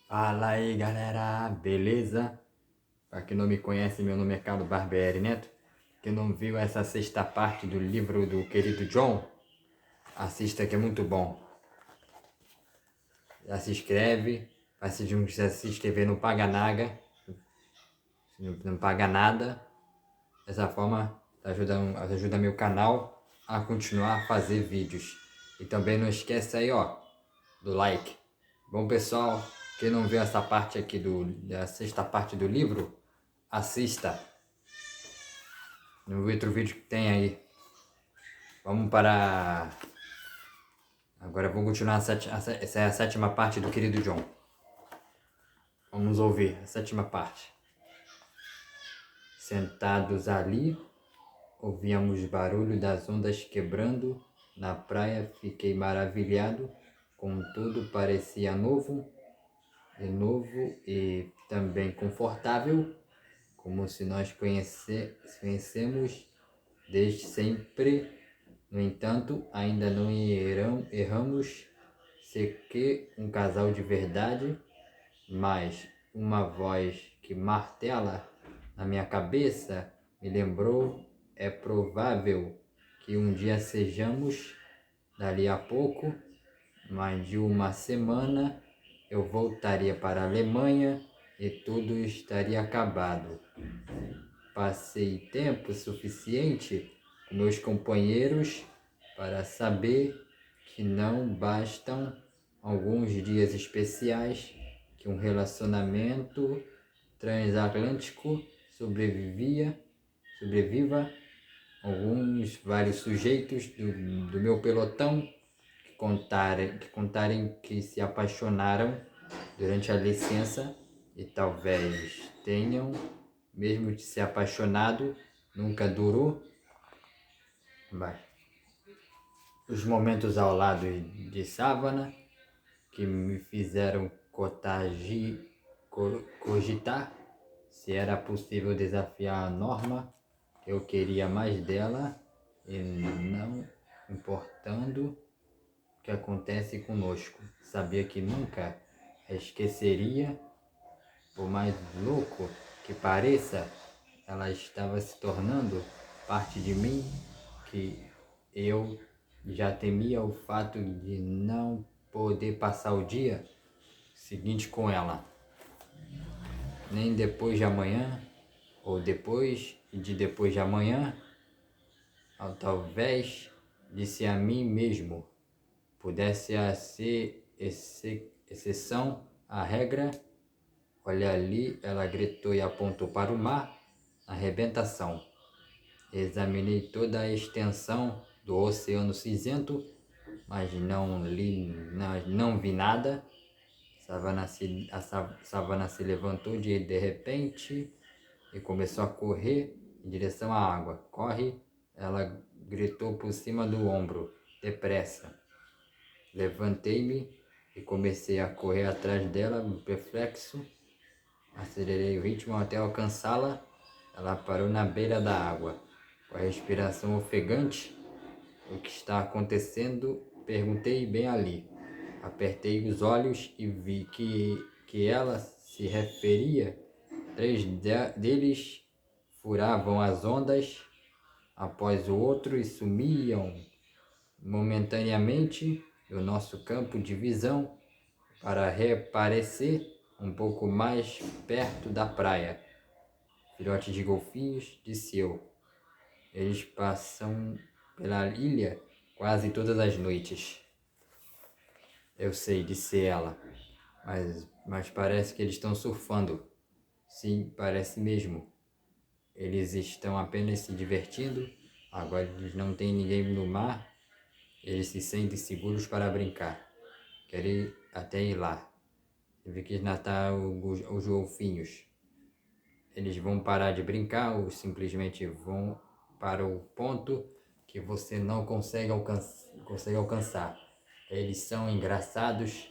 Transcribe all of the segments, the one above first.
Fala aí galera, beleza? Pra quem não me conhece, meu nome é Carlos Barbieri Neto. Quem não viu essa sexta parte do livro do querido John, assista que é muito bom. Já se inscreve, se inscrever não paga nada, não paga nada. Dessa forma ajuda meu canal a continuar a fazer vídeos. E também não esquece aí do like. Bom pessoal, quem não viu essa parte aqui da sexta parte do livro, assista no outro vídeo que tem aí. Vamos para... Agora vamos continuar essa é a sétima parte do querido John. Vamos ouvir a sétima parte. Sentados ali, ouvíamos barulho das ondas quebrando. Na praia fiquei maravilhado, com tudo parecia novo e também confortável, como se nós conhecemos desde sempre. No entanto, ainda não erramos sequer um casal de verdade, mas uma voz que martela na minha cabeça me lembrou: é provável que um dia sejamos, dali a pouco, mais de uma semana, eu voltaria para a Alemanha e tudo estaria acabado. Passei tempo suficiente com meus companheiros para saber que não bastam alguns dias especiais, que um relacionamento transatlântico sobreviva. Vários sujeitos do meu pelotão que contarem que se apaixonaram durante a licença e talvez tenham, mesmo de se apaixonado, nunca durou. Mas os momentos ao lado de Savana que me fizeram cogitar se era possível desafiar a norma. Eu queria mais dela e não importando o que acontece conosco. Sabia que nunca a esqueceria, por mais louco que pareça, ela estava se tornando parte de mim, que eu já temia o fato de não poder passar o dia seguinte com ela, nem depois de amanhã, ou depois de amanhã, ou talvez disse a mim mesmo, pudesse ser exceção à regra. Olha ali, ela gritou e apontou para o mar, arrebentação. Examinei toda a extensão do oceano cinzento, mas não vi nada. A savana se levantou de repente e começou a correr em direção à água. Corre, ela gritou por cima do ombro, depressa. Levantei-me e comecei a correr atrás dela, perplexo. Acelerei o ritmo até alcançá-la. Ela parou na beira da água, com a respiração ofegante. O que está acontecendo? Perguntei bem ali. Apertei os olhos e vi que ela se referia. Três deles furavam as ondas após o outro e sumiam momentaneamente do nosso campo de visão para reaparecer um pouco mais perto da praia. Filhote de golfinhos, disse eu. Eles passam pela ilha quase todas as noites. Eu sei, disse ela, mas parece que eles estão surfando. Sim, parece mesmo. Eles estão apenas se divertindo. Agora eles não têm ninguém no mar. Eles se sentem seguros para brincar. Quero até ir lá. Tive que natar os golfinhos. Eles vão parar de brincar ou simplesmente vão para o ponto que você não consegue alcançar. Eles são engraçados.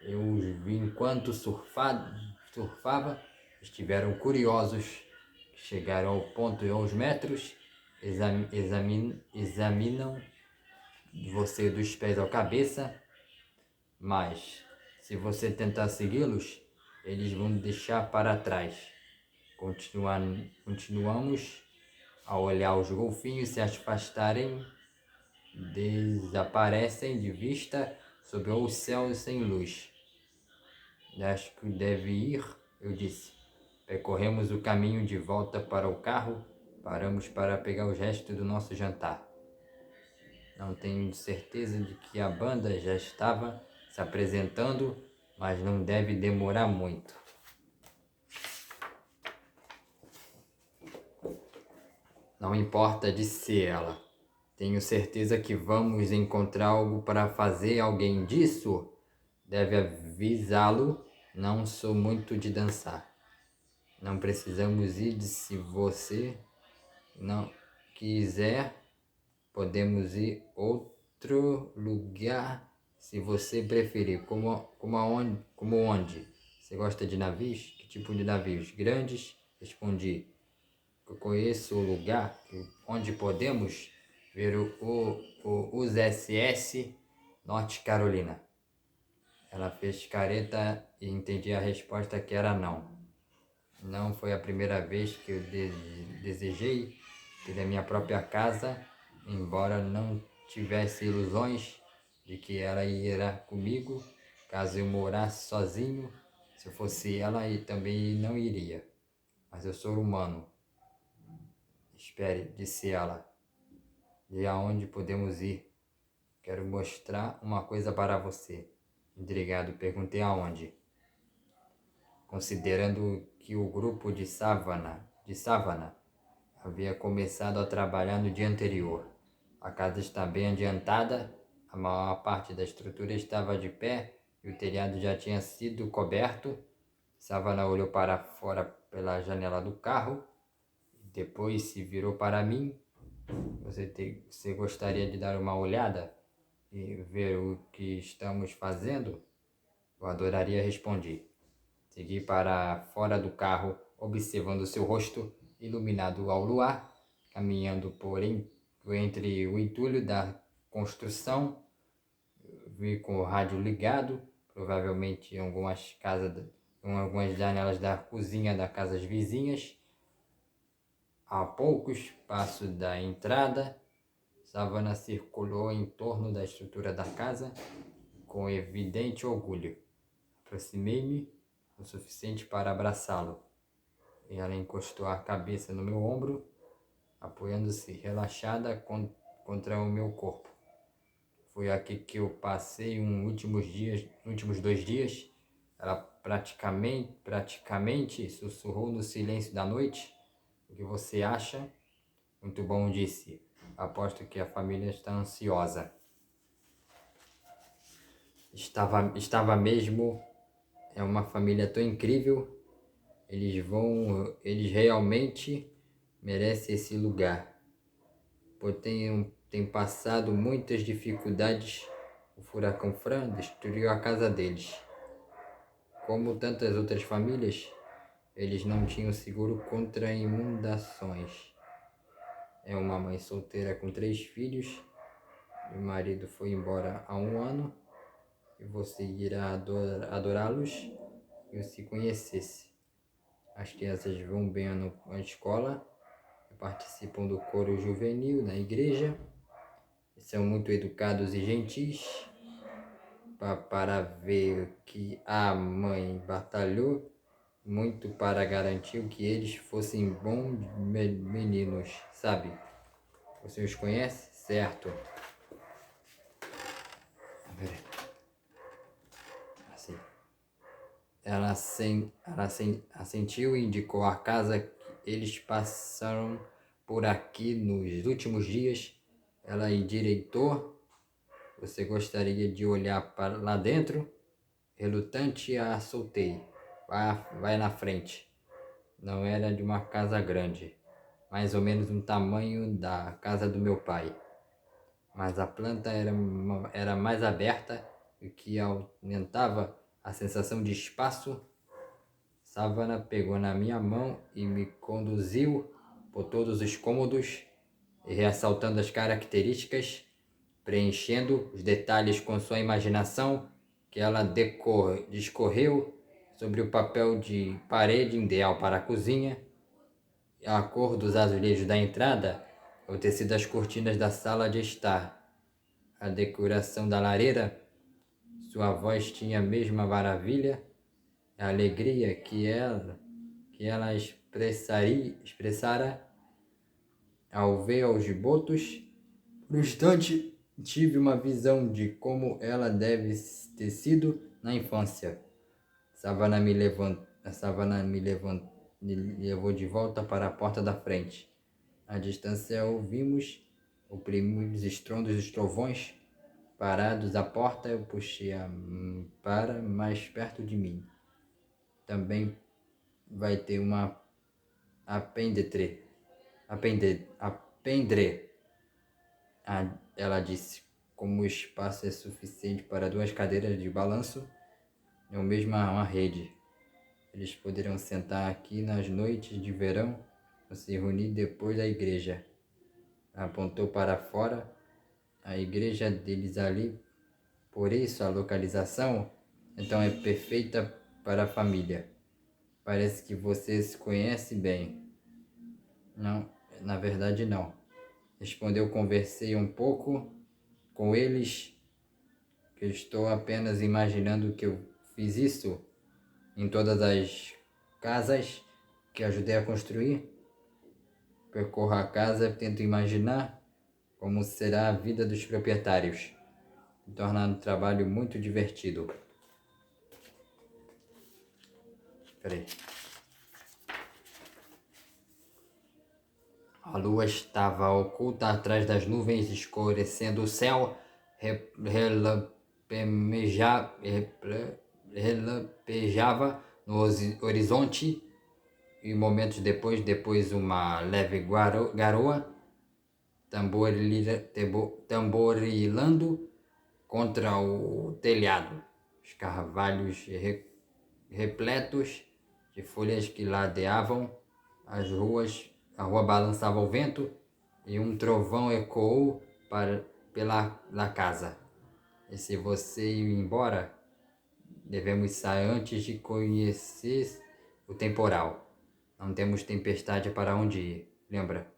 Eu os vi enquanto surfava. Estiveram curiosos. Chegaram ao ponto e aos metros. Examinam você dos pés à cabeça. Mas se você tentar segui-los, eles vão deixar para trás. Continuamos a olhar os golfinhos se afastarem, desaparecem de vista sob o céu sem luz. Acho que deve ir, eu disse. Percorremos o caminho de volta para o carro, paramos para pegar os restos do nosso jantar. Não tenho certeza de que a banda já estava se apresentando, mas não deve demorar muito. Não importa, disse ela. Tenho certeza que vamos encontrar algo para fazer. Alguém disso? Deve avisá-lo. Não sou muito de dançar. Não precisamos ir. Se você não quiser, podemos ir outro lugar se você preferir. Como onde? Você gosta de navios? Que tipo de navios? Grandes? Respondi. Eu conheço o lugar onde podemos ver os SS Norte Carolina. Ela fez careta e entendi a resposta que era não. Não foi a primeira vez que eu desejei ter a minha própria casa, embora não tivesse ilusões de que ela irá comigo caso eu morasse sozinho. Se eu fosse ela, e também não iria. Mas eu sou humano. Espere, disse ela. E aonde podemos ir? Quero mostrar uma coisa para você. Intrigado, perguntei aonde. Considerando que o grupo de Savannah havia começado a trabalhar no dia anterior. A casa está bem adiantada, a maior parte da estrutura estava de pé e o telhado já tinha sido coberto. Savannah olhou para fora pela janela do carro e depois se virou para mim. Você gostaria de dar uma olhada e ver o que estamos fazendo? Eu adoraria, respondi. Segui para fora do carro, observando seu rosto iluminado ao luar, caminhando entre o entulho da construção. Vi com o rádio ligado, provavelmente em algumas janelas da cozinha das casas vizinhas. A poucos passos da entrada, Savannah circulou em torno da estrutura da casa com evidente orgulho. Aproximei-me o suficiente para abraçá-lo e ela encostou a cabeça no meu ombro, apoiando-se relaxada contra o meu corpo. Foi aqui que eu passei últimos 2 dias. Ela praticamente sussurrou no silêncio da noite. O que você acha? Muito bom, disse. Aposto que a família está ansiosa. Estava mesmo. É uma família tão incrível. Eles realmente merecem esse lugar. Pois tem passado muitas dificuldades. O furacão Fran destruiu a casa deles. Como tantas outras famílias, eles não tinham seguro contra inundações. É uma mãe solteira com 3 filhos. Meu marido foi embora há 1 ano. E você irá adorá-los e se conhecesse. As crianças vão bem à escola, participam do coro juvenil na igreja. São muito educados e gentis. Para ver que a mãe batalhou muito para garantir que eles fossem bons meninos, sabe? Você os conhece? Certo. Assim. Ela assentiu e indicou a casa que eles passaram por aqui nos últimos dias. Ela endireitou. Você gostaria de olhar para lá dentro? Relutante, a soltei. Vai na frente. Não era de uma casa grande, mais ou menos um tamanho da casa do meu pai. Mas a planta era mais aberta, o que aumentava a sensação de espaço. Savannah pegou na minha mão e me conduziu por todos os cômodos, ressaltando as características, preenchendo os detalhes com sua imaginação, que ela discorreu sobre o papel de parede ideal para a cozinha, a cor dos azulejos da entrada, o tecido das cortinas da sala de estar, a decoração da lareira. Sua voz tinha a mesma maravilha, a alegria que ela expressara ao ver os botos. No instante, tive uma visão de como ela deve ter sido na infância. A savana me levou de volta para a porta da frente. À distância ouvimos oprimir estrondos dos trovões. Parados à porta, eu puxei para mais perto de mim. Também vai ter uma apendre. Ela disse, como o espaço é suficiente para 2 cadeiras de balanço, ou mesmo uma rede. Eles poderão sentar aqui nas noites de verão ou se reunir depois da igreja. Apontou para fora, a igreja deles ali. Por isso a localização então é perfeita para a família. Parece que você se conhece bem. Não, na verdade não. Respondeu, conversei um pouco com eles, que eu estou apenas imaginando que eu fiz isso em todas as casas que ajudei a construir. Percorro a casa e tento imaginar como será a vida dos proprietários, tornando o trabalho muito divertido. Peraí. A lua estava oculta atrás das nuvens, escurecendo o céu, relampejava no horizonte, e momentos depois uma leve garoa tamborilando contra o telhado. Os carvalhos repletos de folhas que ladeavam as ruas. A rua balançava ao vento e um trovão ecoou pela casa. E se você ir embora, devemos sair antes de conhecer o temporal. Não temos tempestade para onde ir, lembra?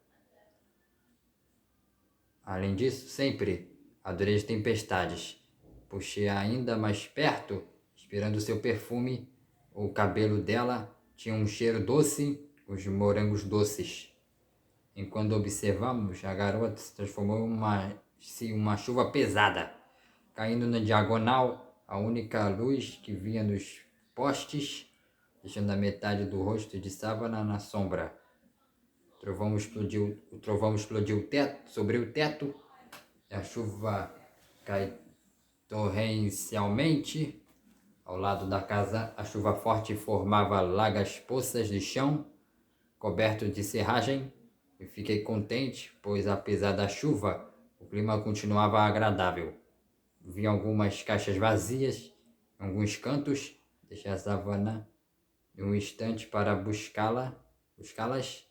Além disso, sempre adorei as tempestades. Puxei ainda mais perto, esperando seu perfume. O cabelo dela tinha um cheiro doce, os morangos doces. Enquanto observamos, a garota se transformou em uma chuva pesada, caindo na diagonal, a única luz que vinha nos postes, deixando a metade do rosto de Savannah na sombra. O trovão explodiu sobre o teto, a chuva cai torrencialmente. Ao lado da casa, a chuva forte formava largas poças de chão, coberto de serragem, e fiquei contente, pois apesar da chuva, o clima continuava agradável. Vi algumas caixas vazias em alguns cantos, deixei a Savannah em um instante para buscá-las,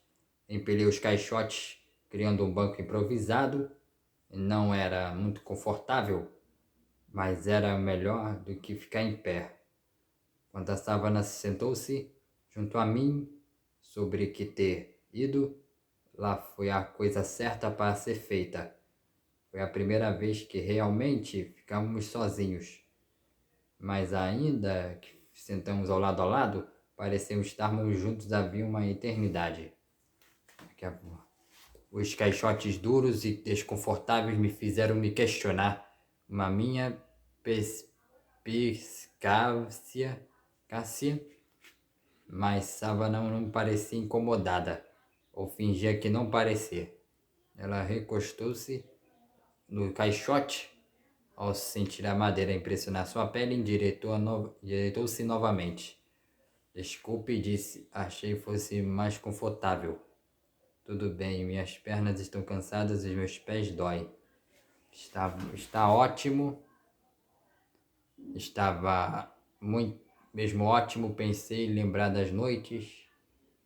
empilhei os caixotes, criando um banco improvisado. Não era muito confortável, mas era melhor do que ficar em pé. Quando a Savannah sentou-se junto a mim, sobre que ter ido, lá foi a coisa certa para ser feita. Foi a primeira vez que realmente ficamos sozinhos. Mas ainda que sentamos ao lado, parecemos estarmos juntos havia uma eternidade. Os caixotes duros e desconfortáveis me fizeram me questionar. Uma minha perspicácia, mas Savannah não parecia incomodada, ou fingia que não parecia. Ela recostou-se no caixote. Ao sentir a madeira impressionar sua pele, endireitou-se novamente. Desculpe, disse. Achei que fosse mais confortável. Tudo bem, minhas pernas estão cansadas e meus pés doem. Está ótimo. Estava mesmo ótimo, pensei, lembrar das noites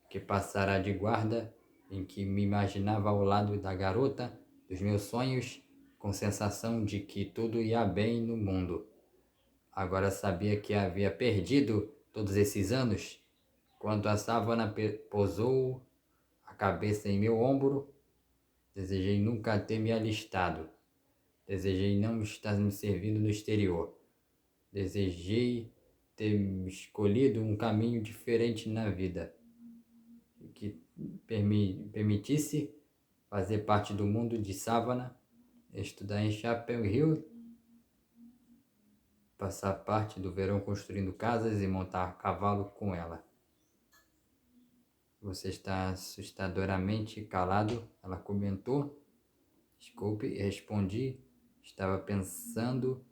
que passara de guarda, em que me imaginava ao lado da garota dos meus sonhos, com sensação de que tudo ia bem no mundo. Agora sabia que havia perdido todos esses anos, quando a savana pousou a cabeça em meu ombro, desejei nunca ter me alistado. Desejei não estar me servindo no exterior. Desejei ter escolhido um caminho diferente na vida, que permitisse fazer parte do mundo de savana, estudar em Chapel Hill, passar parte do verão construindo casas e montar cavalo com ela. Você está assustadoramente calado, ela comentou. Desculpe, respondi. Estava pensando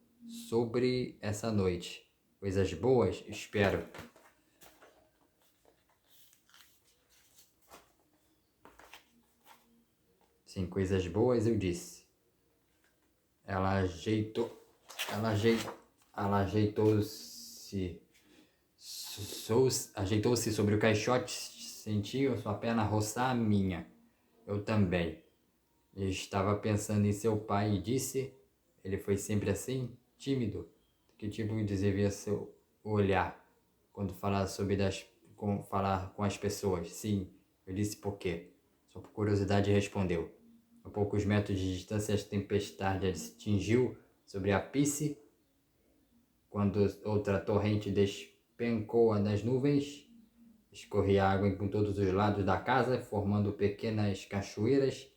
sobre essa noite. Coisas boas, espero. Sim, coisas boas, eu disse. Ela ajeitou-se sobre o caixote, sentiu sua perna roçar a minha. Eu também. Estava pensando em seu pai e disse: ele foi sempre assim, tímido. Que tipo devia seu olhar quando falar falar com as pessoas? Sim, eu disse por quê. Só por curiosidade respondeu. A poucos metros de distância a tempestade atingiu sobre a piste, quando outra torrente despencou das nuvens. Escorria água por todos os lados da casa, formando pequenas cachoeiras.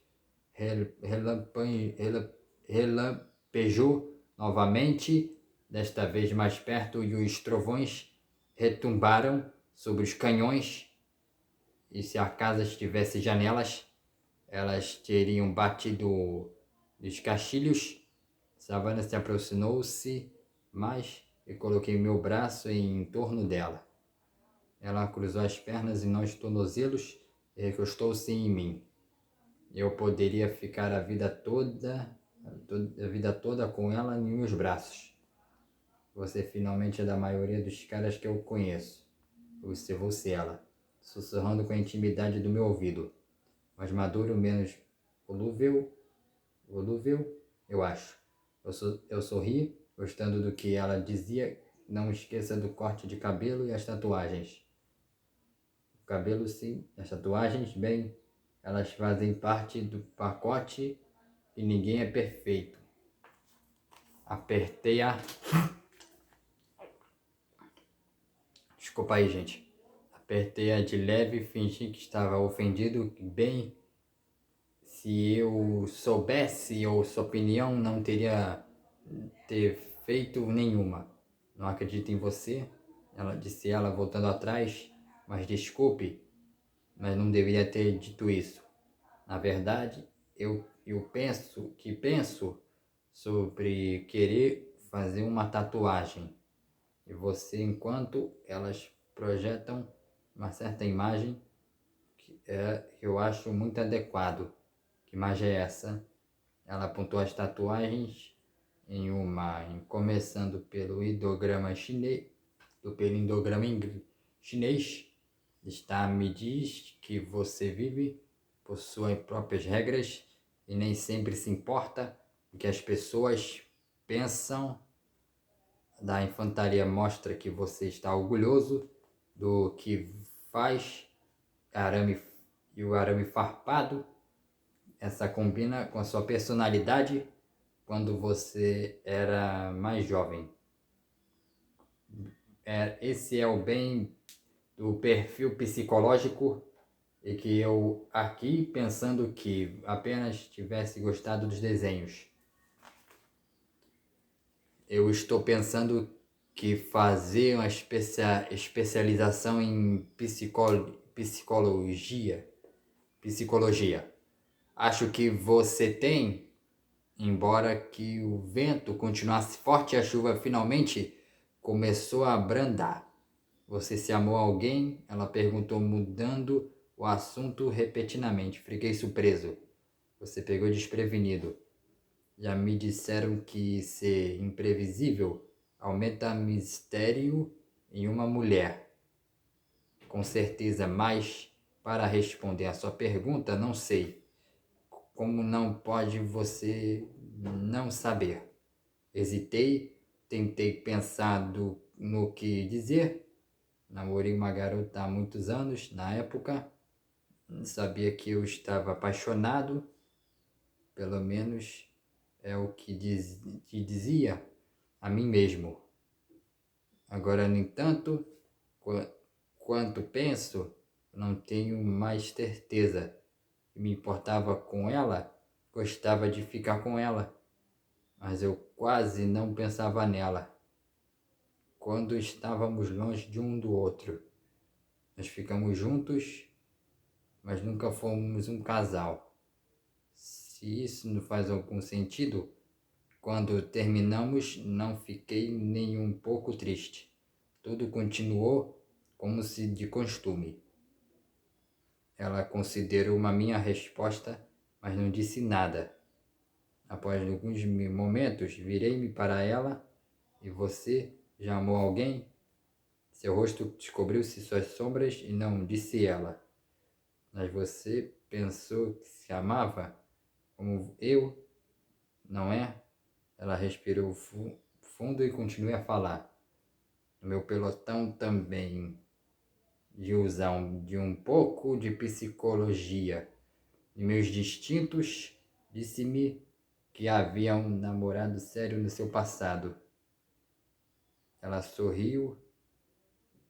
Relampejou novamente, desta vez mais perto, e os trovões retumbaram sobre os canhões. E se a casa tivesse janelas, elas teriam batido os castilhos. Savana se aproximou-se mais e coloquei meu braço em torno dela. Ela cruzou as pernas e não os tornozelos e recostou-se em mim. Eu poderia ficar a vida toda com ela em meus braços. Você finalmente é da maioria dos caras que eu conheço. Observou-se ela, sussurrando com a intimidade do meu ouvido. Mais maduro, menos volúvel, eu acho. Eu sorri, gostando do que ela dizia. Não esqueça do corte de cabelo e as tatuagens. O cabelo sim, as tatuagens, bem, elas fazem parte do pacote e ninguém é perfeito. Apertei-a. Desculpa aí, gente. Apertei-a de leve e fingi que estava ofendido. Bem, se eu soubesse ou sua opinião, não teria feito nenhuma. Não acredito em você, disse ela voltando atrás. Mas desculpe, mas não deveria ter dito isso. Na verdade, eu penso sobre querer fazer uma tatuagem. E você, enquanto elas projetam uma certa imagem que eu acho muito adequado. Que imagem é essa? Ela apontou as tatuagens começando pelo ideograma chinês, chinês. Me diz que você vive por suas próprias regras e nem sempre se importa o que as pessoas pensam. Da infantaria mostra que você está orgulhoso do que faz. O arame farpado, essa combina com a sua personalidade quando você era mais jovem. Esse é o bem do perfil psicológico, e que eu aqui pensando que apenas tivesse gostado dos desenhos. Eu estou pensando que fazer uma especialização em psicologia. Acho que você tem, embora que o vento continuasse forte e a chuva finalmente começou a abrandar. Você se amou a alguém? Ela perguntou, mudando o assunto repetidamente. Fiquei surpreso. Você pegou desprevenido. Já me disseram que ser imprevisível aumenta mistério em uma mulher. Com certeza, mas para responder a sua pergunta, não sei. Como não pode você não saber? Hesitei, tentei pensar no que dizer. namorei uma garota há muitos anos, na época, sabia que eu estava apaixonado, pelo menos é o que dizia a mim mesmo. Agora, no entanto, quanto penso, não tenho mais certeza. Me importava com ela, gostava de ficar com ela, mas eu quase não pensava nela. Quando estávamos longe de um do outro, nós ficamos juntos, mas nunca fomos um casal. Se isso não faz algum sentido, quando terminamos não fiquei nem um pouco triste. Tudo continuou como se de costume. Ela considerou uma minha resposta, mas não disse nada. Após alguns momentos, virei-me para ela. E você já amou alguém? Seu rosto descobriu-se suas sombras e não disse ela. Mas você pensou que se amava como eu, não é? Ela respirou fundo e continuou a falar. No meu pelotão também de usar de um pouco de psicologia. E meus distintos disse-me que havia um namorado sério no seu passado. Ela sorriu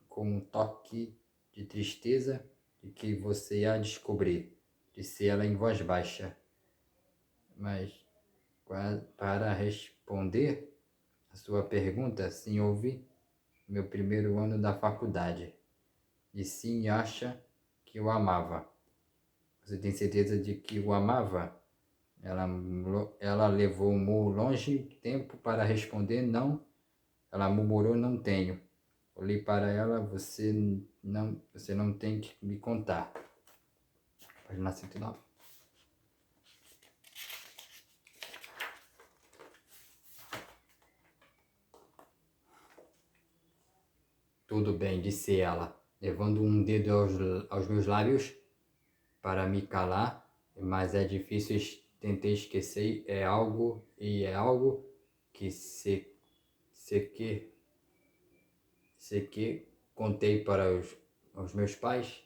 com um toque de tristeza de que você ia descobrir, disse ela em voz baixa. Mas para responder a sua pergunta, sim, houve meu primeiro ano da faculdade. E sim, acha que o amava. Você tem certeza de que o amava? Ela levou longe tempo para responder não. Ela murmurou, não tenho. Olhei para ela, você não tem que me contar. Página 109. Tudo bem, disse ela, levando um dedo aos meus lábios para me calar, mas é difícil, tentei esquecer, é algo que se que contei para os meus pais,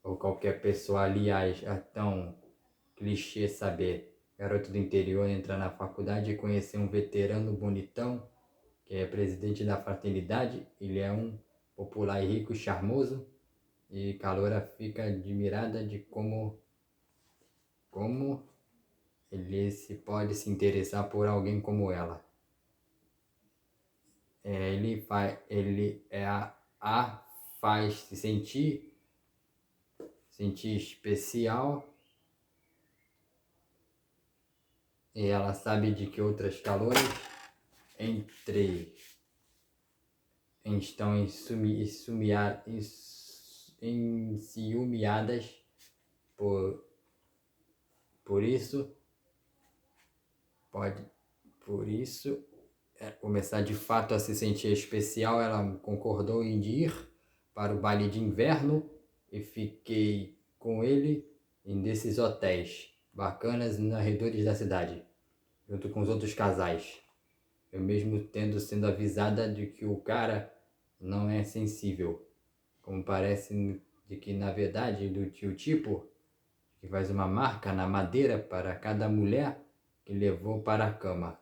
ou qualquer pessoa, aliás, é tão clichê saber. Garoto do interior entra na faculdade e conhecer um veterano bonitão, que é presidente da fraternidade. Ele é um popular e rico, charmoso, e Caloura fica admirada de como ele se pode se interessar por alguém como ela. A faz se sentir especial, e ela sabe de que outras calouras estão enciumeadas por isso começar de fato a se sentir especial. Ela concordou em ir para o baile de inverno e fiquei com ele em desses hotéis bacanas nos arredores da cidade, junto com os outros casais. Eu mesmo sendo avisada de que o cara não é sensível, como parece, de que na verdade do tipo que faz uma marca na madeira para cada mulher que levou para a cama.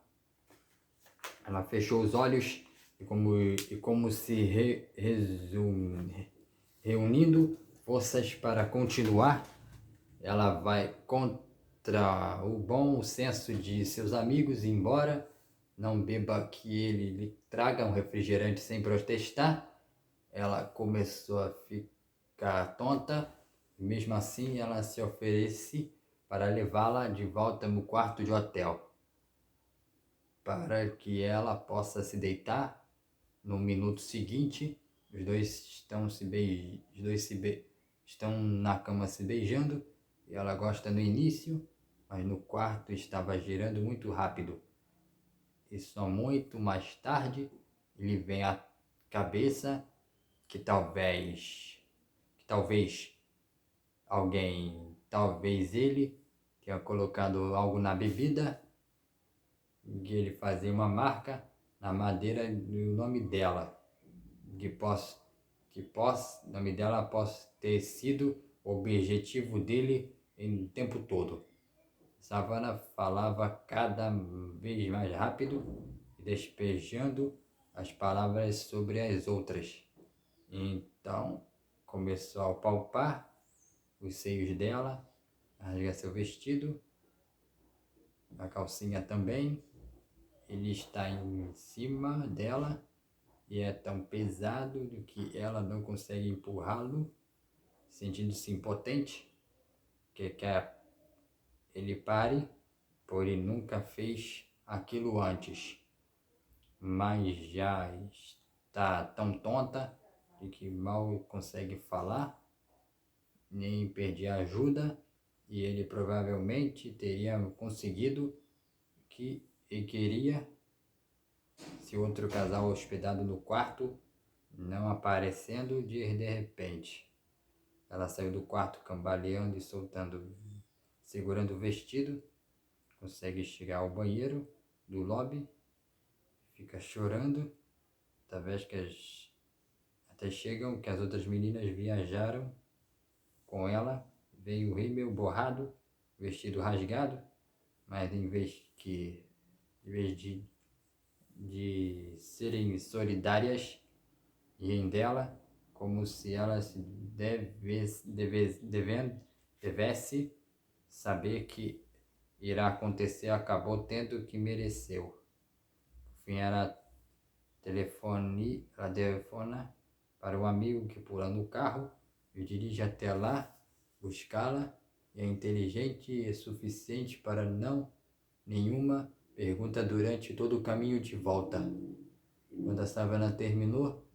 Ela fechou os olhos e como se reunindo forças para continuar, ela vai contra o bom senso de seus amigos, embora não beba que ele lhe traga um refrigerante sem protestar. Ela começou a ficar tonta e mesmo assim ela se oferece para levá-la de volta no quarto de hotel, para que ela possa se deitar. No minuto seguinte, os dois estão na cama se beijando, e ela gosta no início, mas no quarto estava girando muito rápido. E só muito mais tarde lhe vem à cabeça que talvez ele tenha colocado algo na bebida, que ele fazia uma marca na madeira do nome dela, o nome dela possa ter sido o objetivo dele o tempo todo. Savana falava cada vez mais rápido, despejando as palavras sobre as outras. Então começou a palpar os seios dela, rasgar seu vestido, a calcinha também. Ele está em cima dela e é tão pesado que ela não consegue empurrá-lo, sentindo-se impotente, que quer ele pare, pois ele nunca fez aquilo antes, mas já está tão tonta de que mal consegue falar, nem pedir ajuda, e ele provavelmente teria conseguido que ele queria se outro casal hospedado no quarto não aparecendo de repente. Ela saiu do quarto cambaleando e segurando o vestido, consegue chegar ao banheiro do lobby, fica chorando, até chegam que as outras meninas viajaram com ela. Veio o rímel borrado, vestido rasgado, mas em vez de serem solidárias, riem dela como se ela devesse saber que irá acontecer, acabou tendo que mereceu. Por fim, ela telefona para um amigo que pula no carro e dirige até lá buscá-la, e é inteligente e suficiente para não nenhuma pergunta durante todo o caminho de volta. Quando a savana terminou,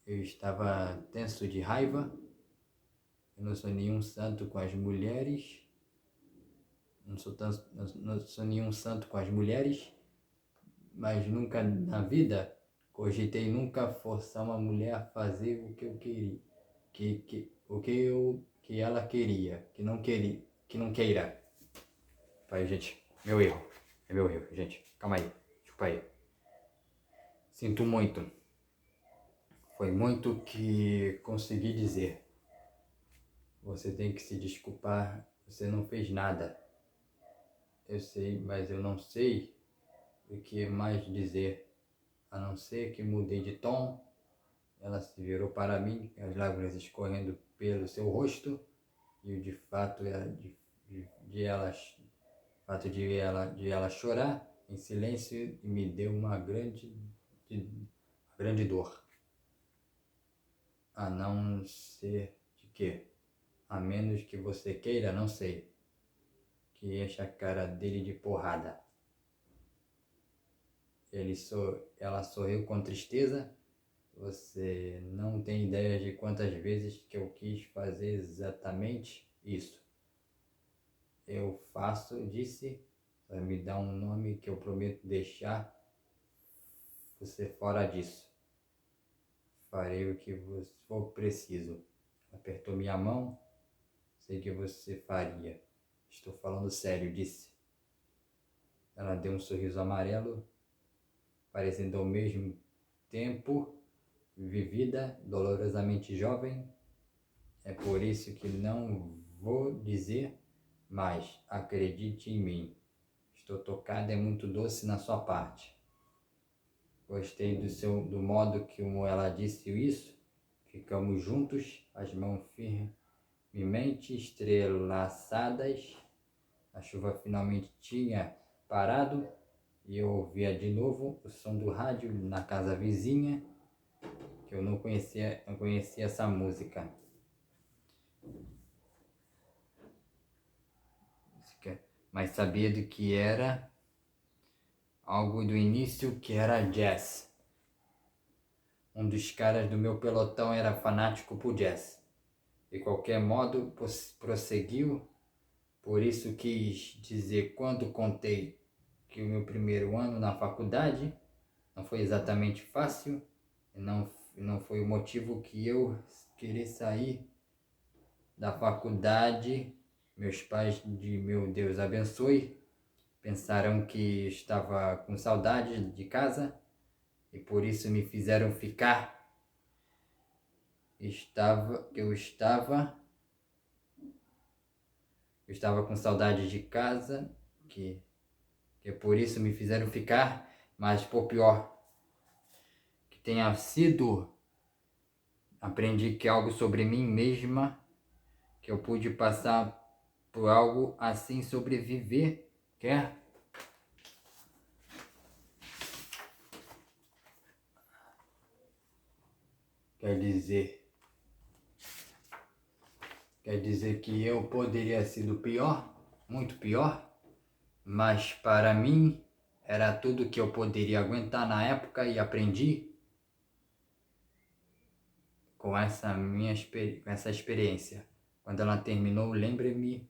eu estava tenso de raiva. Eu não sou nenhum santo com as mulheres. Não sou nenhum santo com as mulheres, mas nunca na vida cogitei nunca forçar uma mulher a fazer o que eu queria, que ela queria, que não queira. Pai, gente, é meu erro, gente, calma aí, desculpa aí. Sinto muito. Foi muito que consegui dizer. Você tem que se desculpar, você não fez nada. Eu sei, mas eu não sei o que mais dizer, a não ser que mudei de tom. Ela se virou para mim, as lágrimas escorrendo pelo seu rosto, e de fato de ela chorar em silêncio me deu uma grande dor. A não ser de quê? A menos que você queira, não sei, que enche a cara dele de porrada. Ela sorriu com tristeza. Você não tem ideia de quantas vezes que eu quis fazer exatamente isso. Eu faço, disse, vai me dar um nome que eu prometo deixar você fora disso. Farei o que for preciso. Apertou minha mão. Sei que você faria. Estou falando sério, disse. Ela deu um sorriso amarelo, parecendo ao mesmo tempo vivida, dolorosamente jovem. É por isso que não vou dizer, mas acredite em mim. Estou tocada, é muito doce na sua parte. Gostei do modo que ela disse isso. Ficamos juntos, as mãos firmemente entrelaçadas. A chuva finalmente tinha parado e eu ouvia de novo o som do rádio na casa vizinha, que eu não conhecia essa música. Mas sabia do que era algo do início, que era jazz. Um dos caras do meu pelotão era fanático por jazz. De qualquer modo, prosseguiu. Por isso quis dizer quando contei que o meu primeiro ano na faculdade não foi exatamente fácil, e não foi o motivo que eu queria sair da faculdade. Meus pais, de meu Deus abençoe, pensaram que estava com saudade de casa e por isso me fizeram ficar. eu estava com saudade de casa, que por isso me fizeram ficar, mas por pior que tenha sido, aprendi que algo sobre mim mesma, que eu pude passar por algo assim, sobreviver, quer? Quer dizer que eu poderia ter sido pior, muito pior, mas para mim era tudo que eu poderia aguentar na época e aprendi com essa experiência. Quando ela terminou, lembre-me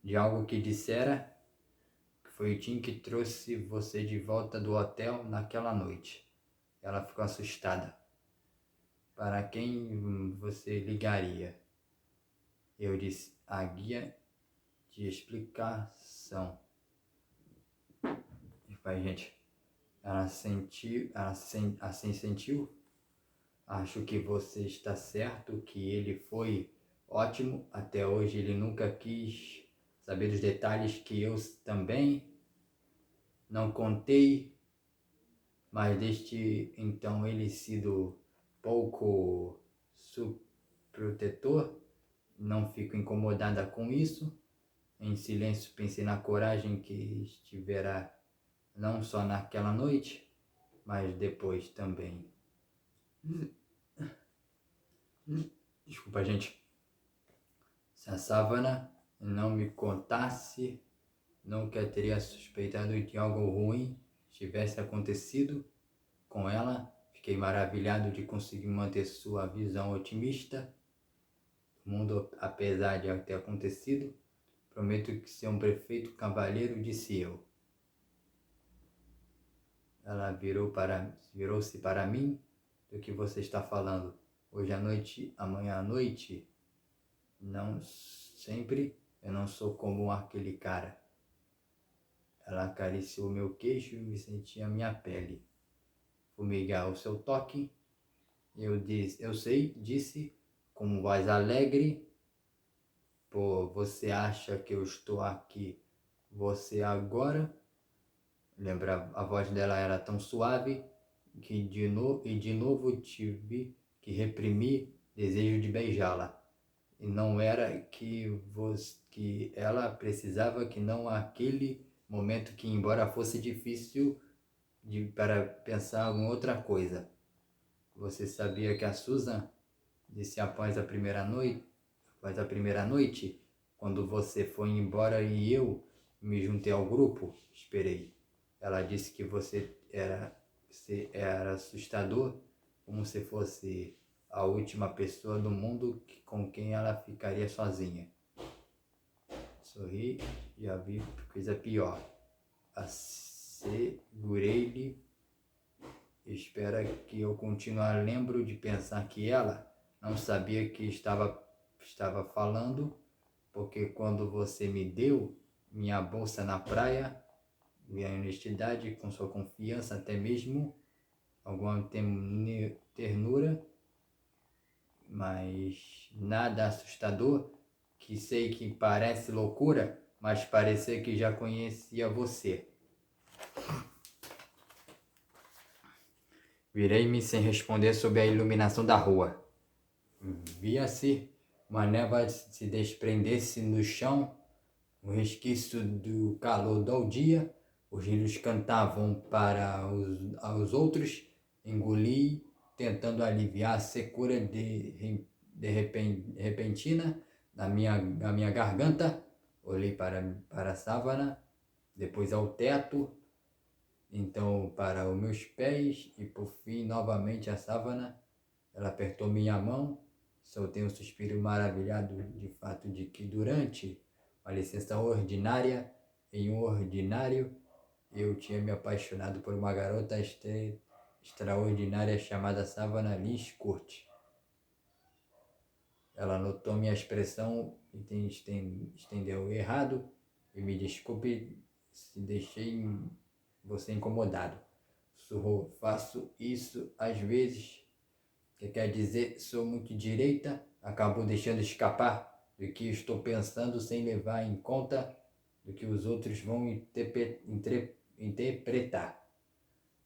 de algo que dissera, que foi o Tim que trouxe você de volta do hotel naquela noite. Ela ficou assustada. Para quem você ligaria? Eu disse, a guia de explicação. E pai, gente, ela assim sentiu. Acho que você está certo, que ele foi ótimo. Até hoje ele nunca quis saber dos detalhes que eu também não contei, mas desde então ele sido pouco protetor. Não fico incomodada com isso. Em silêncio pensei na coragem que estivera não só naquela noite, mas depois também. Desculpa, gente. Se a Savannah não me contasse, nunca teria suspeitado de algo ruim tivesse acontecido com ela. Fiquei maravilhado de conseguir manter sua visão otimista do mundo, apesar de ter acontecido. Prometo que ser um perfeito cavalheiro, disse eu. Ela virou-se para mim. Do que você está falando? Hoje à noite, amanhã à noite? Não sempre. Eu não sou como aquele cara. Ela acariciou meu queixo e senti a minha pele. Fumigar o seu toque. Eu sei, disse, com voz alegre. Pô, você acha que eu estou aqui? Você agora? Lembra, a voz dela era tão suave que de novo tive que reprimir desejo de beijá-la. E não era que ela precisava, que não aquele momento que, embora fosse difícil para pensar em outra coisa. Você sabia que a Susan disse após a primeira noite, quando você foi embora e eu me juntei ao grupo, esperei. Ela disse que você era assustador, como se fosse a última pessoa do mundo com quem ela ficaria sozinha. Sorri, já vi coisa pior. Assegurei-lhe. Espera que eu continue. Lembro de pensar que ela não sabia que estava falando, porque quando você me deu minha bolsa na praia, minha honestidade, com sua confiança, até mesmo alguma ternura, mas nada assustador, que sei que parece loucura, mas parecia que já conhecia você. Virei-me sem responder sob a iluminação da rua. Via-se uma névoa se desprender-se no chão, um resquício do calor do dia. Os rios cantavam para aos outros. Engoli, tentando aliviar a secura repentina na minha garganta. Olhei para a savana, depois ao teto, então para os meus pés e por fim novamente a savana. Ela apertou minha mão. Soltei um suspiro maravilhado de fato de que durante uma licença ordinária, em um ordinário, eu tinha me apaixonado por uma garota extraordinária chamada Savannah Lynch Curtis. Ela notou minha expressão e estendeu errado e me desculpe se deixei você incomodado. Sussurrou, faço isso às vezes. que quer dizer sou muito direita, acabou deixando escapar do que estou pensando sem levar em conta do que os outros vão interpretar.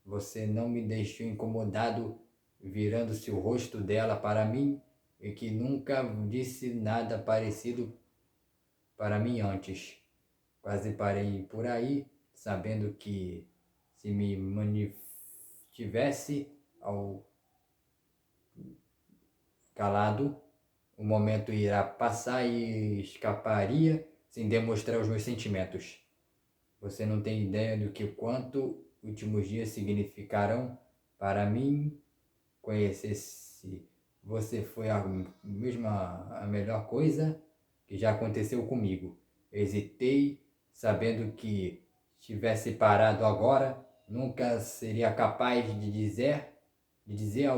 Você não me deixou incomodado virando-se o rosto dela para mim e que nunca disse nada parecido para mim antes. Quase parei por aí, sabendo que se me mantivesse ao calado, o momento irá passar e escaparia sem demonstrar os meus sentimentos. Você não tem ideia do que quanto últimos dias significarão para mim. Conhecer-se você foi a melhor coisa que já aconteceu comigo. Hesitei, sabendo que tivesse parado agora, nunca seria capaz de dizer a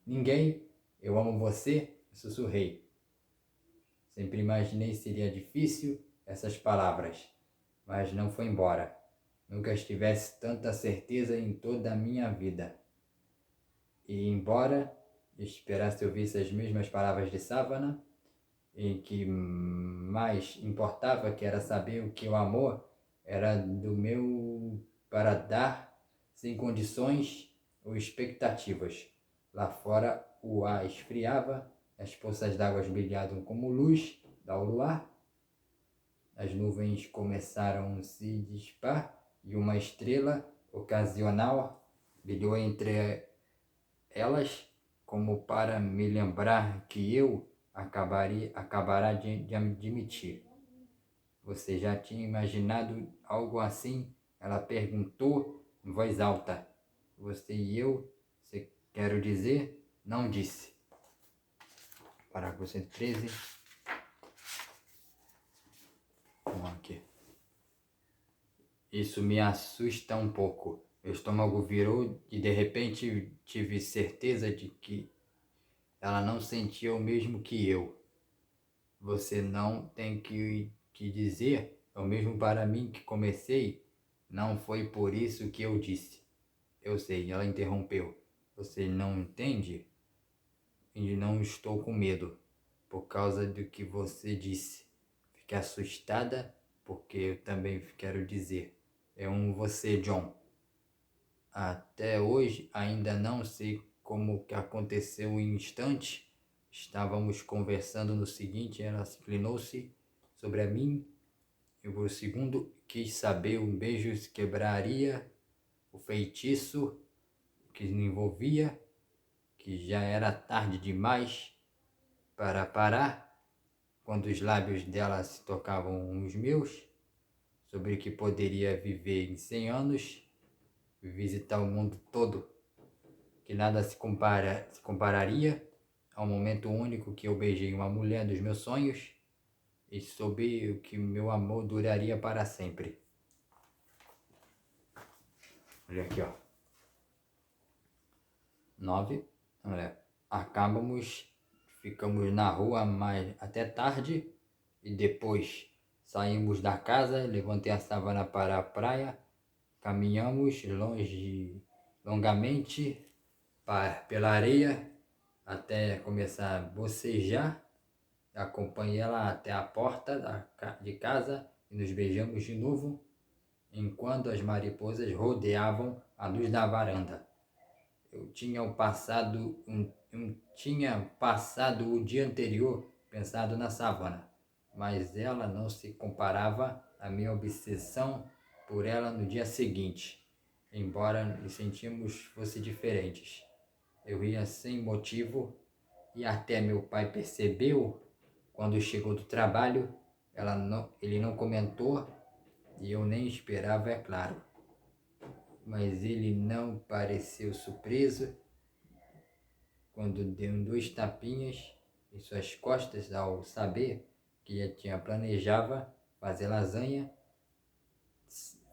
ninguém, eu amo você, sussurrei. Sempre imaginei seria difícil essas palavras, mas não foi embora. Nunca estivesse tanta certeza em toda a minha vida. E embora esperasse ouvir as mesmas palavras de Savana, em que mais importava que era saber o que o amor era do meu para dar sem condições ou expectativas. Lá fora o ar esfriava, as poças d'água brilhavam como luz ao luar, as nuvens começaram a se dissipar e uma estrela ocasional brilhou entre elas como para me lembrar que eu acabará de admitir. Você já tinha imaginado algo assim? Ela perguntou em voz alta. Você e eu, você quero dizer, não disse. Parágrafo 113. Vamos aqui. Isso me assusta um pouco. Meu estômago virou e de repente tive certeza de que ela não sentia o mesmo que eu. Você não tem que dizer, é o mesmo para mim que comecei. Não foi por isso que eu disse. Eu sei, ela interrompeu. Você não entende? E não estou com medo, por causa do que você disse. Fiquei assustada, porque eu também quero dizer. É você, John. Até hoje ainda não sei como que aconteceu o instante. Estávamos conversando no seguinte, ela se inclinou-se sobre a mim e por segundo quis saber um beijo se quebraria o feitiço que me envolvia, que já era tarde demais para parar, quando os lábios dela se tocavam os meus, sobre que poderia viver em 100 anos, visitar o mundo todo, que nada se compararia ao momento único que eu beijei uma mulher dos meus sonhos e soube que meu amor duraria para sempre. Olha aqui, ó. 9. Olha, ficamos na rua mais até tarde e depois saímos da casa, levantei a savana para a praia, caminhamos longamente pela areia até começar a bocejar. Acompanhei ela até a porta de casa e nos beijamos de novo, enquanto as mariposas rodeavam a luz da varanda. Eu tinha passado o dia anterior pensado na savana, mas ela não se comparava à minha obsessão por ela no dia seguinte, embora nos sentimos fossem diferentes. Eu ria sem motivo e até meu pai percebeu quando chegou do trabalho. Ele não comentou e eu nem esperava, é claro. Mas ele não pareceu surpreso quando deu 2 tapinhas em suas costas ao saber que já tinha planejava fazer lasanha.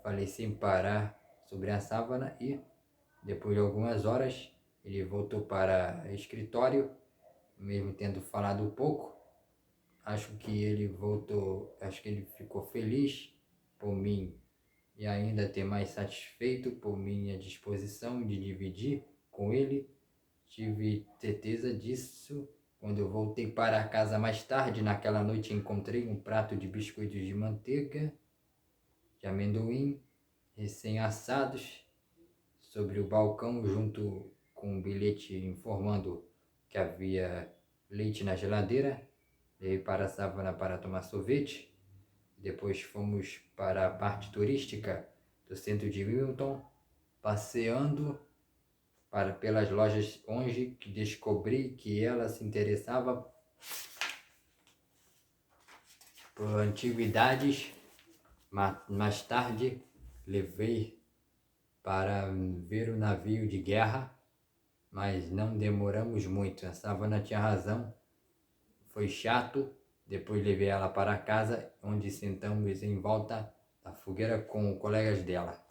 Falei sem parar sobre a savana e, depois de algumas horas, ele voltou para o escritório, mesmo tendo falado pouco. Acho que ele ficou feliz por mim e ainda ter mais satisfeito por minha disposição de dividir com ele. tive certeza disso quando eu voltei para casa mais tarde. Naquela noite encontrei um prato de biscoitos de manteiga, de amendoim, recém-assados, sobre o balcão, junto com um bilhete informando que havia leite na geladeira. Levei para a Savana para tomar sorvete. Depois fomos para a parte turística do centro de Wilmington, passeando pelas lojas, onde descobri que ela se interessava por antiguidades. Mais tarde, levei para ver o navio de guerra, mas não demoramos muito. A Savana tinha razão, foi chato. Depois levei ela para casa, onde sentamos em volta da fogueira com colegas dela.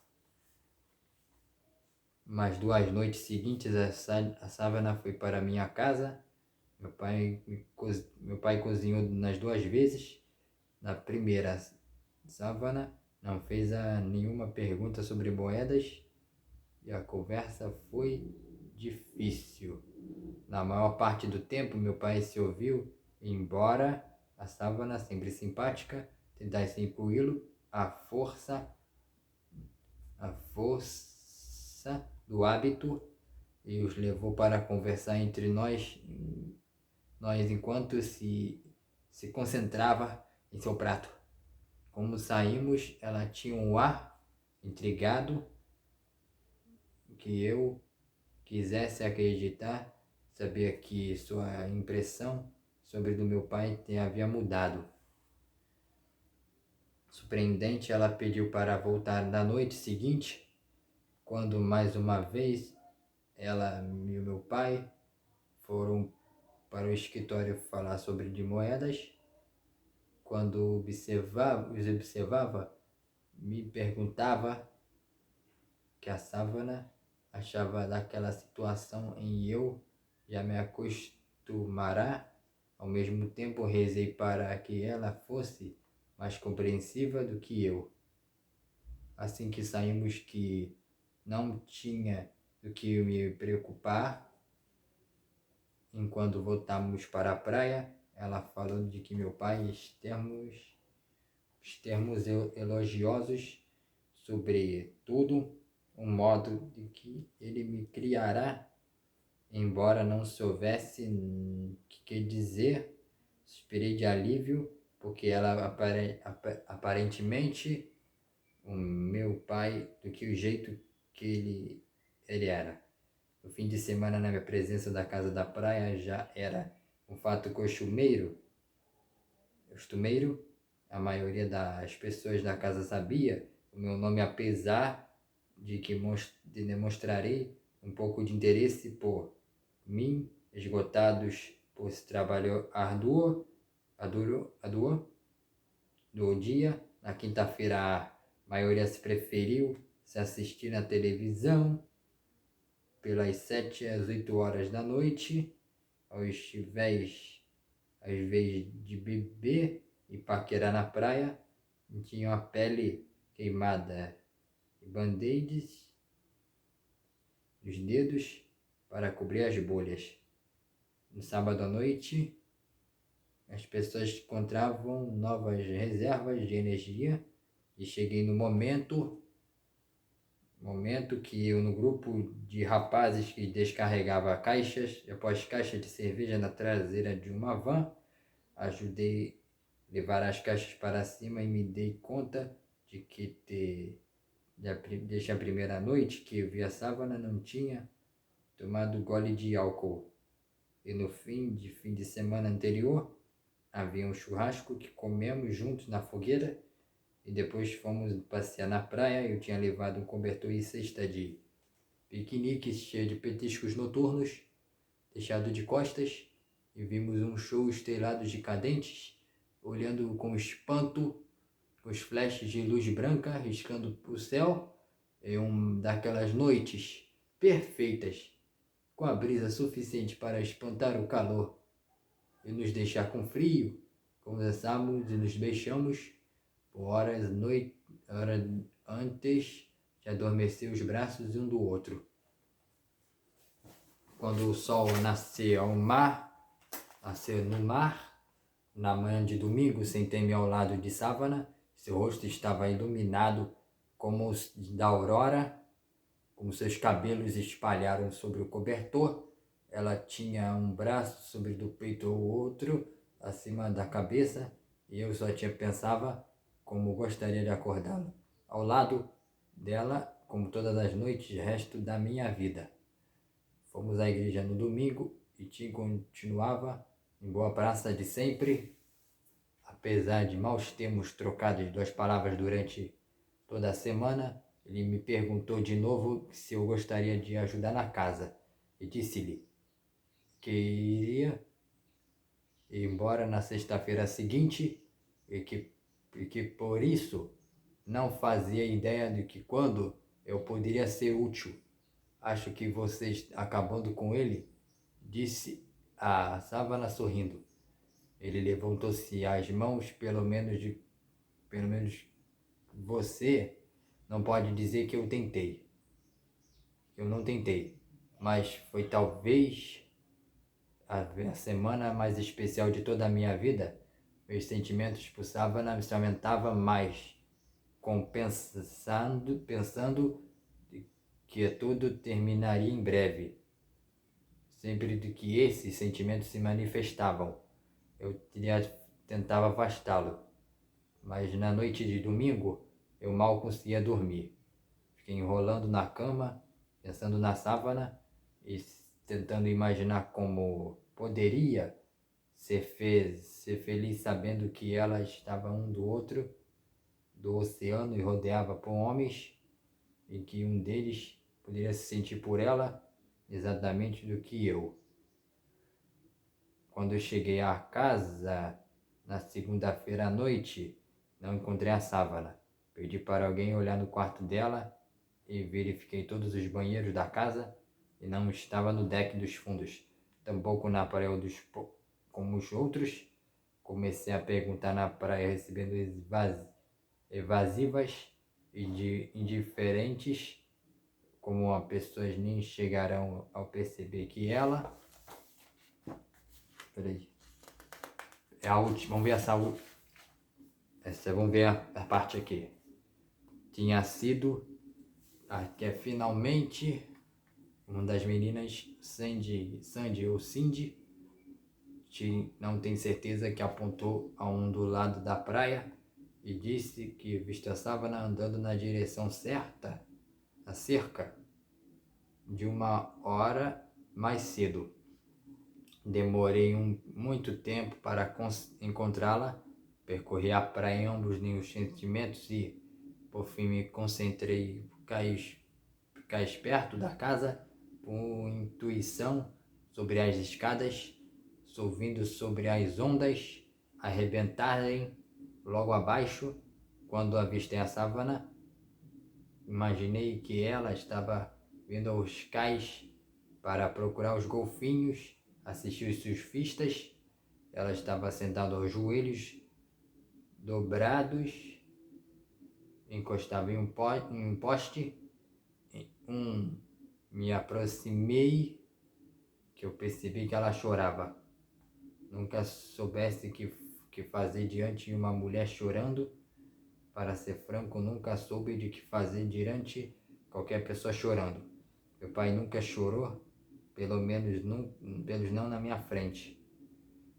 Mas 2 noites seguintes, a Savana foi para minha casa. Meu pai cozinhou nas 2 vezes. Na primeira, Savana não fez nenhuma pergunta sobre moedas e a conversa foi difícil. Na maior parte do tempo, meu pai se ouviu, embora a Savana, sempre simpática, tentasse incluí-lo. A força do hábito e os levou para conversar entre nós enquanto se concentrava em seu prato. Como saímos, ela tinha um ar intrigado que eu quisesse acreditar. Sabia que sua impressão sobre do meu pai havia mudado. Surpreendente, ela pediu para voltar na noite seguinte, quando mais uma vez ela e o meu pai foram para o escritório falar sobre de moedas. Quando os observava, me perguntava que a Savana achava daquela situação e eu já me acostumará. Ao mesmo tempo, rezei para que ela fosse mais compreensiva do que eu. Assim que saímos, que não tinha do que me preocupar. Enquanto voltamos para a praia, ela falou de que meu pai, os termos elogiosos sobre tudo, um modo de que ele me criará, embora não soubesse o que dizer. Suspirei de alívio, porque ela aparentemente o meu pai do que o jeito que ele era. No fim de semana, na minha presença da casa da praia, já era um fato costumeiro. A maioria das pessoas da casa sabia o meu nome, apesar de que demonstrarei um pouco de interesse por mim, esgotados por esse trabalho árduo do dia. Na quinta-feira, a maioria se preferiu se assistir na televisão pelas 7 às 8 horas da noite, ao invés de beber e paquerar na praia. Tinham a pele queimada e band-aids nos dedos para cobrir as bolhas. No sábado à noite, as pessoas encontravam novas reservas de energia e cheguei no momento que eu, no grupo de rapazes que descarregava caixas após caixas de cerveja na traseira de uma van, ajudei a levar as caixas para cima e me dei conta de que desde a primeira noite que eu vi a Savana não tinha tomado gole de álcool. E no fim de semana anterior, havia um churrasco que comemos juntos na fogueira e depois fomos passear na praia. Eu tinha levado um cobertor e cesta de piquenique cheia de petiscos noturnos, deixado de costas, e vimos um show estrelado de cadentes, olhando com espanto os flashes de luz branca riscando o céu em daquelas noites perfeitas, com a brisa suficiente para espantar o calor e nos deixar com frio. Conversamos e nos beijamos por horas antes de adormecer os braços um do outro. quando o sol nasceu no mar, na manhã de domingo, sentei-me ao lado de Sávana. Seu rosto estava iluminado como os da aurora, como seus cabelos espalharam sobre o cobertor. Ela tinha um braço sobre do peito ou outro, acima da cabeça, e eu só pensava como gostaria de acordá-lo. Ao lado dela, como todas as noites, resto da minha vida. Fomos à igreja no domingo e Tim continuava em boa praça de sempre. Apesar de mal termos trocado as 2 palavras durante toda a semana, ele me perguntou de novo se eu gostaria de ajudar na casa e disse-lhe que iria ir embora na sexta-feira seguinte e que por isso não fazia ideia de que quando eu poderia ser útil. Acho que vocês acabando com ele, disse a Sávana sorrindo. Ele levantou-se as mãos, pelo menos você não pode dizer que eu tentei. Eu não tentei, mas foi talvez a semana mais especial de toda a minha vida. Meus sentimentos por Sávana se aumentavam mais, pensando que tudo terminaria em breve. Sempre que esses sentimentos se manifestavam, eu tentava afastá-lo. Mas na noite de domingo, eu mal conseguia dormir. Fiquei enrolando na cama, pensando na Sávana e tentando imaginar como poderia ser feliz sabendo que ela estava um do outro do oceano e rodeava por homens, e que um deles poderia se sentir por ela exatamente do que eu. Quando eu cheguei à casa na segunda-feira à noite, não encontrei a Sávana. Pedi para alguém olhar no quarto dela e verifiquei todos os banheiros da casa e não estava no deck dos fundos, tampouco na praia como os outros. Comecei a perguntar na praia, recebendo evasivas e indiferentes, como as pessoas nem chegarão ao perceber que ela... Peraí. É a última, vamos ver vamos ver a parte aqui. Tinha sido, que é finalmente, uma das meninas, Sandy ou Cindy, não tem certeza, que apontou a um do lado da praia e disse que viu a Sávana andando na direção certa, a cerca de 1 hora mais cedo. Demorei muito tempo para encontrá-la, percorri a praia em ambos os sentimentos e, por fim, me concentrei ficar perto da casa, com intuição sobre as escadas, ouvindo sobre as ondas arrebentarem logo abaixo. Quando avistei a Sávana, imaginei que ela estava vindo aos cais para procurar os golfinhos, assistir os surfistas. Ela estava sentada aos joelhos dobrados, encostava em um poste. Me aproximei, que eu percebi que ela chorava. Nunca soubesse que fazer diante de uma mulher chorando. Para ser franco, nunca soube de que fazer diante qualquer pessoa chorando. Meu pai nunca chorou, pelo menos não na minha frente.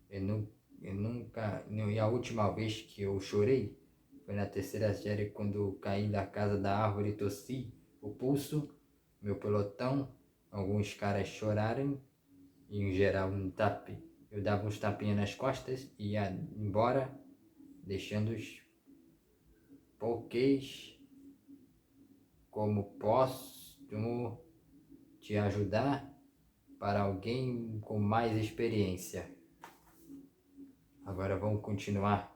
E a última vez que eu chorei foi na 3ª série, quando caí da casa da árvore e tossi o pulso. Meu pelotão, alguns caras choraram, e em geral eu dava uns tapinhas nas costas e ia embora, deixando os pouquês como posso te ajudar para alguém com mais experiência. Agora vamos continuar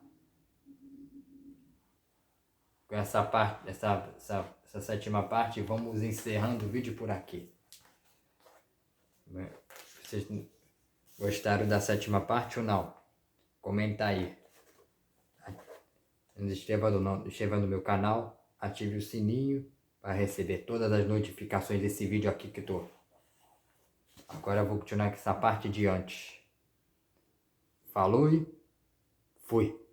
com essa parte, essa 7ª parte, e vamos encerrando o vídeo por aqui. Vocês gostaram da 7ª parte ou não? Comenta aí. Inscreva no meu canal, ative o sininho para receber todas as notificações desse vídeo aqui que estou Agora eu vou continuar com essa parte de antes. Falou e fui.